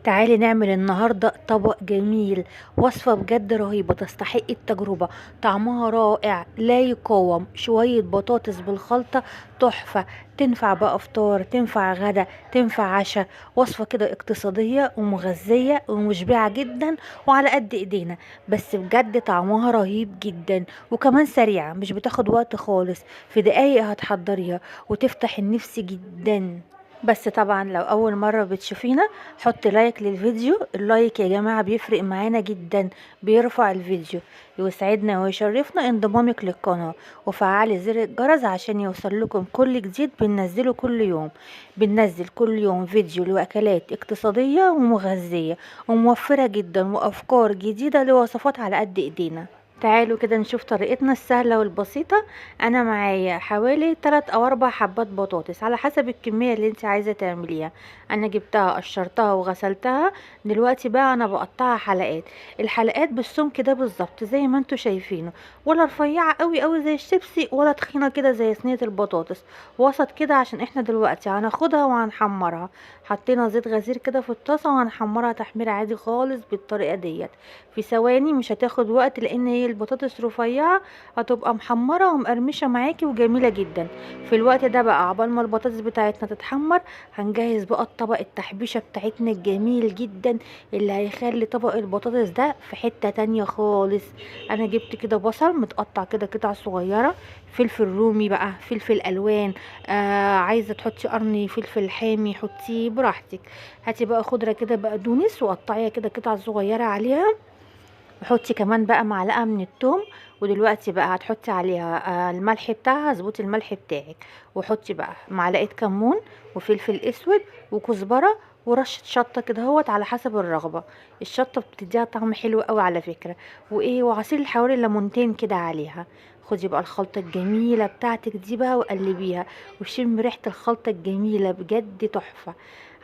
تعالي نعمل النهاردة طبق جميل. وصفة بجد رهيبة تستحق التجربة. طعمها رائع لا يقاوم. شوية بطاطس بالخلطة تحفة. تنفع بقى فطار، تنفع غدا، تنفع عشاء. وصفة كده اقتصادية ومغذية ومشبعة جدا وعلى قد ايدينا. بس بجد طعمها رهيب جدا وكمان سريعة، مش بتاخد وقت خالص. في دقايق هتحضريها وتفتح النفس جدا. بس طبعا لو اول مرة بتشوفينا حط لايك للفيديو. اللايك يا جماعة بيفرق معانا جدا، بيرفع الفيديو. يسعدنا ويشرفنا انضمامك للقناة، وفعلي زر الجرس عشان يوصل لكم كل جديد بننزله كل يوم. بننزل كل يوم فيديو لأكلات اقتصادية ومغذية وموفرة جدا وأفكار جديدة لوصفات على قد ايدينا. تعالوا كده نشوف طريقتنا السهلة والبسيطة. انا معايا حوالي 3 او 4 حبات بطاطس على حسب الكمية اللي انت عايزة تعمليها. انا جبتها قشرتها وغسلتها. دلوقتي بقى انا بقطعها حلقات. الحلقات بالسمك ده بالظبط زي ما انتوا شايفينه، ولا رفيعة قوي قوي زي الشيبسي ولا تخينة كده زي صينية البطاطس. وسط كده عشان احنا دلوقتي هناخدها وهنحمرها. حطينا زيت غزير كده في الطاسة وهنحمرها تحمير عادي خالص بالطريقة ديت. في ثواني، مش هتاخد وقت لان هي البطاطس رفيعة. هتبقى محمرة ومقرمشة معاكي وجميلة جدا. في الوقت ده بقى عقبال ما البطاطس بتاعتنا تتحمر، هنجهز بقى الطبق التحبيشة بتاعتنا الجميل جدا اللي هيخلي طبق البطاطس ده في حتة تانية خالص. انا جبت كده بصل متقطع كده قطع صغيرة، فلفل رومي بقى، فلفل الوان. عايزة تحطي قرن فلفل حامي حطيه براحتك. هاتي بقى خضرة كده بقدونس وقطعيها كده قطع صغيرة عليها. وحطي كمان بقى معلقه من الثوم. ودلوقتي بقى هتحطي عليها الملح بتاعها، اظبطي الملح بتاعك. وحطي بقى معلقه كمون وفلفل اسود وكزبره ورشه شطه كده هوت على حسب الرغبه. الشطه بتديها طعم حلو قوي على فكره. وعصير الحوالي ليمونتين كده عليها. خدي بقى الخلطه الجميله بتاعتك دي بقى وقلبيها، وشم ريحه الخلطه الجميله بجد تحفه.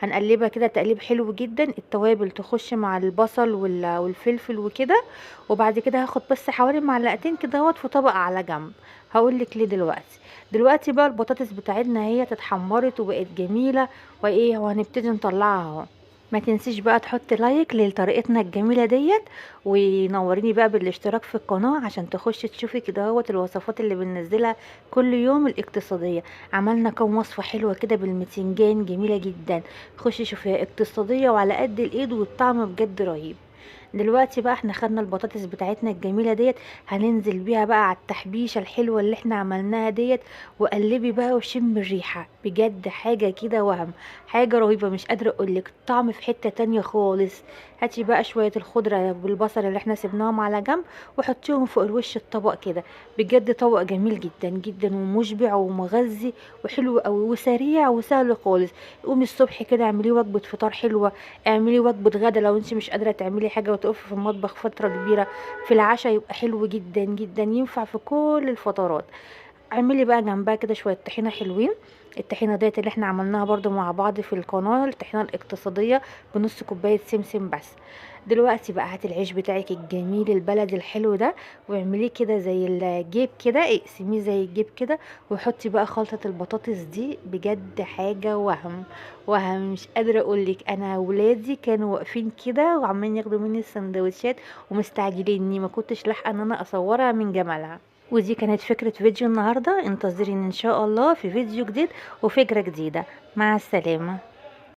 هنقلبها كده تقليب حلو جدا. التوابل تخش مع البصل والفلفل وكده. وبعد كده هاخد بس حوالي معلقتين كده اهوت في طبق على جنب. هقولك ليه دلوقتي. دلوقتي بقى البطاطس بتاعتنا هي اتحمرت وبقت جميله. وهنبتدي نطلعها اهو. ما تنسيش بقى تحط لايك لطريقتنا الجميله ديت. ونوريني بقى بالاشتراك في القناه عشان تخشي تشوفي كده اهوت الوصفات اللي بننزلها كل يوم الاقتصاديه. عملنا كام وصفه حلوه كده بالمتنجان جميله جدا. خشي شوفيها اقتصاديه وعلى قد الايد والطعم بجد رهيب. دلوقتي بقى احنا خدنا البطاطس بتاعتنا الجميله ديت. هننزل بيها بقى على التحبيشه الحلوه اللي احنا عملناها ديت. وقلبي بقى وشم الريحه بجد حاجه كده وهم. حاجه رهيبه مش قادره اقولك، طعم في حته تانية خالص. هاتي بقى شويه الخضره بالبصل اللي احنا سيبناهم على جنب وحطيهم فوق الوش الطبق كده. بجد طبق جميل جدا جدا ومشبع ومغذي وحلو قوي وسريع وسهل خالص. قومي الصبح كده اعمليه وجبه فطار حلوه. اعملي وجبه غدا لو انت مش قادره تعملي حاجه وتقفي في المطبخ فتره كبيره. في العشاء يبقى حلو جدا جدا، ينفع في كل الفترات. اعملي بقى جنبها كده شويه طحينه حلوين. الطحينه ديت اللي احنا عملناها برضو مع بعض في القناه، الطحينه الاقتصاديه بنص كوبايه سمسم بس. دلوقتي بقى هاتي العيش بتاعك الجميل البلدي الحلو ده. واعمليه كده زي الجيب كده، اقسميه زي الجيب كده. وحطي بقى خلطه البطاطس دي بجد حاجه وهم. وهم مش قادره اقولك، انا ولادي كانوا واقفين كده وعمالين ياخدوا مني السندوتشات ومستعجليني، ما كنتش لاحقه ان انا اصورها من جمالها. ودي كانت فكرة فيديو النهاردة. انتظرين ان شاء الله في فيديو جديد وفكرة جديدة. مع السلامة.